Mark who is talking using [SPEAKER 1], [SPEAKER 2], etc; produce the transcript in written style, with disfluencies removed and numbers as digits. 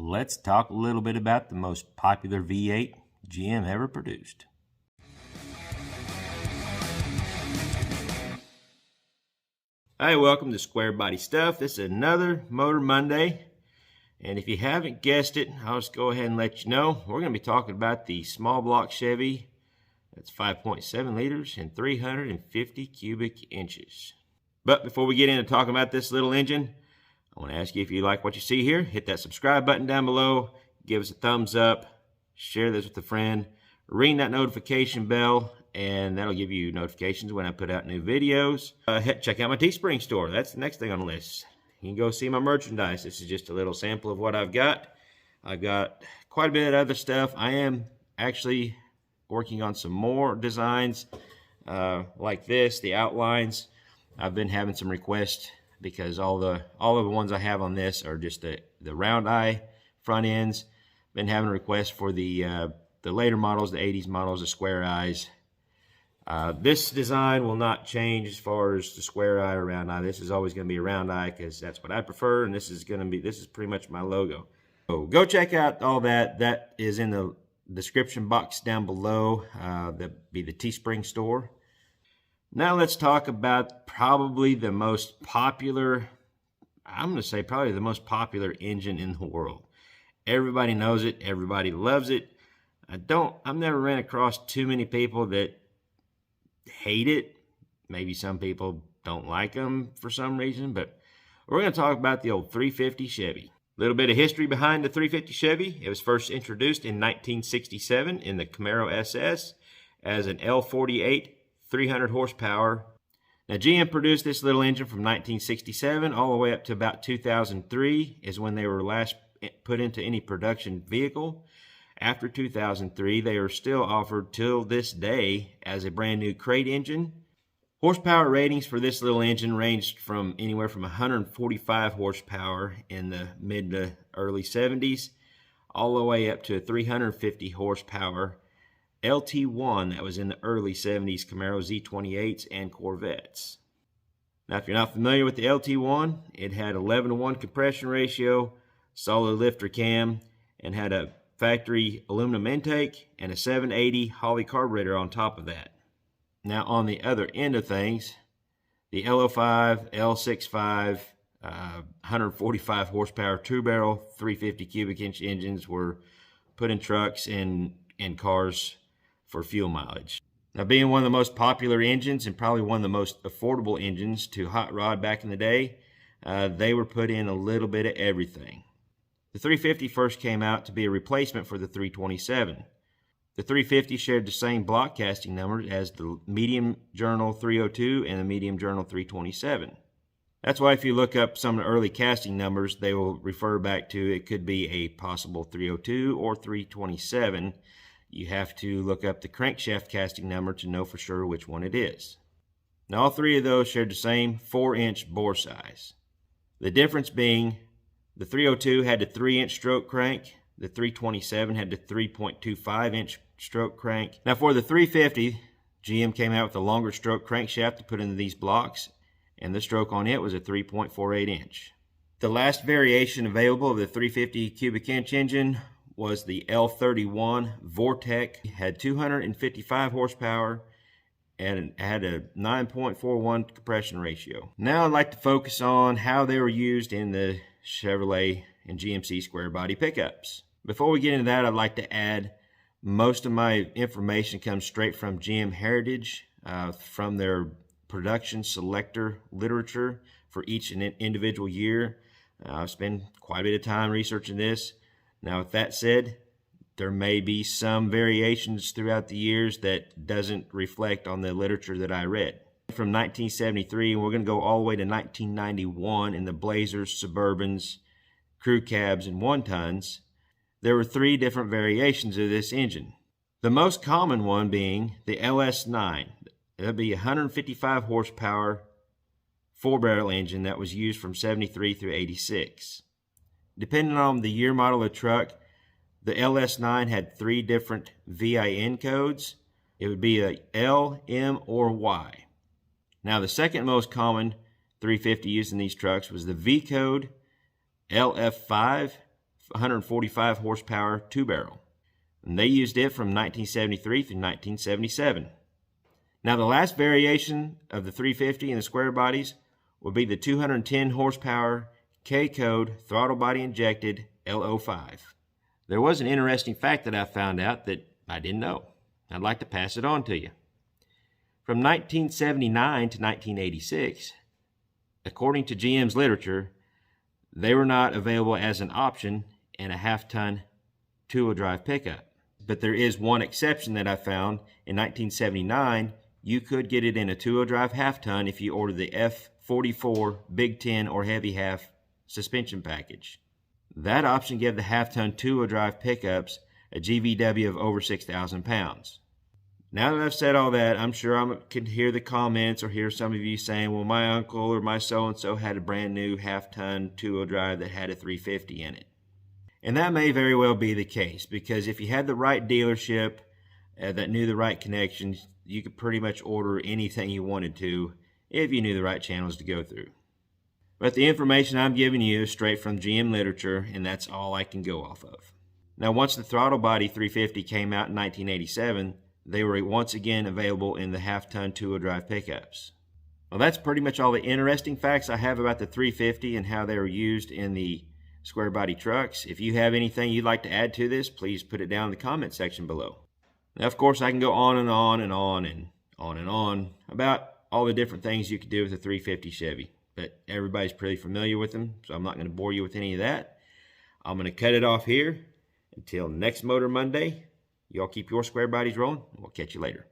[SPEAKER 1] let's talk a little bit about the most popular V8 GM ever produced. Hi, welcome to Squarebody Stuff. This is another Motor Monday. And if you haven't guessed it, I'll just go ahead and let you know. We're going to be talking about the small block Chevy. That's 5.7 liters and 350 cubic inches. But before we get into talking about this little engine, I want to ask you if you like what you see here. Hit that subscribe button down below. Give us a thumbs up. Share this with a friend. Ring that notification bell, and that'll give you notifications when I put out new videos. Check out my Teespring store. That's the next thing on the list. You can go see my merchandise. This is just a little sample of what I've got. I've got quite a bit of other stuff. I am actually working on some more designs like this, the outlines. I've been having some requests because all of the ones I have on this are just the round eye front ends. Been having requests for the later models, the 80s models, the square eyes. This design will not change as far as the square eye or round eye. This is always going to be a round eye because that's what I prefer, and this is pretty much my logo. So go check out all that. That is in the description box down below. That'd be the Teespring store. Now let's talk about probably the most popular, I'm going to say probably the most popular engine in the world. Everybody knows it. Everybody loves it. I've never ran across too many people that hate it. Maybe some people don't like them for some reason, but we're going to talk about the old 350 Chevy. A little bit of history behind the 350 Chevy. It was first introduced in 1967 in the Camaro SS as an L48 300 horsepower. Now GM produced this little engine from 1967 all the way up to about 2003 is when they were last put into any production vehicle. After 2003, they are still offered till this day as a brand new crate engine. Horsepower ratings for this little engine ranged from anywhere from 145 horsepower in the mid to early 70s all the way up to 350 horsepower LT1 that was in the early 70s Camaro Z28s and Corvettes. Now if you're not familiar with the LT1, it had 11:1 compression ratio, solid lifter cam, and had a factory aluminum intake and a 780 Holley carburetor on top of that. Now on the other end of things, the L05, L65, 145 horsepower two-barrel 350 cubic inch engines were put in trucks and cars for fuel mileage. Now being one of the most popular engines and probably one of the most affordable engines to hot rod back in the day, they were put in a little bit of everything. The 350 first came out to be a replacement for the 327. The 350 shared the same block casting number as the Medium Journal 302 and the Medium Journal 327. That's why if you look up some of the early casting numbers, they will refer back to it could be a possible 302 or 327. You have to look up the crankshaft casting number to know for sure which one it is. Now all three of those shared the same 4-inch bore size. The difference being the 302 had the 3-inch stroke crank. The 327 had the 3.25-inch stroke crank. Now for the 350, GM came out with a longer stroke crankshaft to put into these blocks, and the stroke on it was a 3.48-inch. The last variation available of the 350 cubic inch engine was the L31 Vortec. It had 255 horsepower and had a 9.41 compression ratio. Now I'd like to focus on how they were used in the Chevrolet and GMC square body pickups. Before we get into that, I'd like to add most of my information comes straight from GM Heritage, from their production selector literature for each individual year. I've spent quite a bit of time researching this. Now with that said, there may be some variations throughout the years that doesn't reflect on the literature that I read. From 1973, and we're going to go all the way to 1991 in the Blazers, Suburbans, crew cabs, and 1-tons, there were 3 different variations of this engine. The most common one being the LS9. That'd be a 155 horsepower 4-barrel engine that was used from 73 through 86. Depending on the year model of the truck, the LS9 had 3 different VIN codes. It would be a L, M, or Y. Now the second most common 350 used in these trucks was the V code, LF5, 145 horsepower 2-barrel. And they used it from 1973 through 1977. Now the last variation of the 350 and the square bodies will be the 210 horsepower K-code throttle body injected LO5. There was an interesting fact that I found out that I didn't know. I'd like to pass it on to you. From 1979 to 1986, according to GM's literature, they were not available as an option in a half-ton two-wheel drive pickup. But there is one exception that I found. In 1979, you could get it in a two-wheel drive half-ton if you ordered the F44 Big 10 or Heavy Half suspension package. That option gave the half-ton two-wheel drive pickups a GVW of over 6,000 pounds. Now that I've said all that, I'm sure I can hear the comments or hear some of you saying, well, my uncle or my so-and-so had a brand new half-ton two-wheel drive that had a 350 in it. And that may very well be the case, because if you had the right dealership that knew the right connections, you could pretty much order anything you wanted to if you knew the right channels to go through. But the information I'm giving you is straight from GM literature, and that's all I can go off of. Now, once the throttle body 350 came out in 1987, they were once again available in the half-ton two-wheel drive pickups. Well, that's pretty much all the interesting facts I have about the 350 and how they were used in the square body trucks. If you have anything you'd like to add to this, please put it down in the comment section below. Now, of course, I can go on and on and on and on and on about all the different things you could do with a 350 Chevy, but everybody's pretty familiar with them, so I'm not going to bore you with any of that. I'm going to cut it off here. Until next Motor Monday, y'all keep your square bodies rolling, and we'll catch you later.